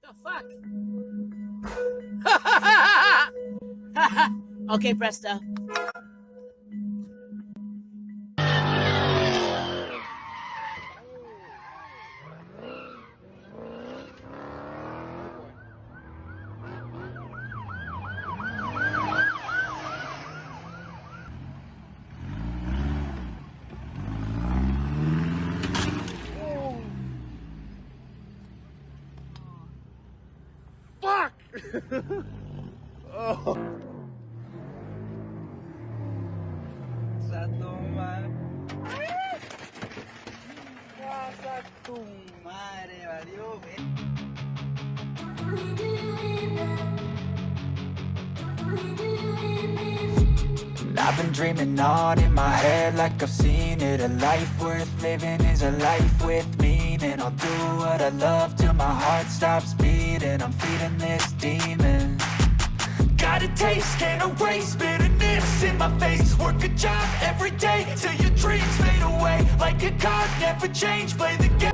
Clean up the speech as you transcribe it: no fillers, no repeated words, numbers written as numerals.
The fuck? Okay, Presto. Fuck! Oh. Sa tu madre. Sa tu madre, valió. I've been dreaming on in my head like I've seen it. A life worth living is a life with meaning. I'll do what I love till my heart stops beating. I'm feeding this demon. Got a taste, can't erase bitterness in my face. Work a job every day till your dreams fade away. Like a card, never change, play the game.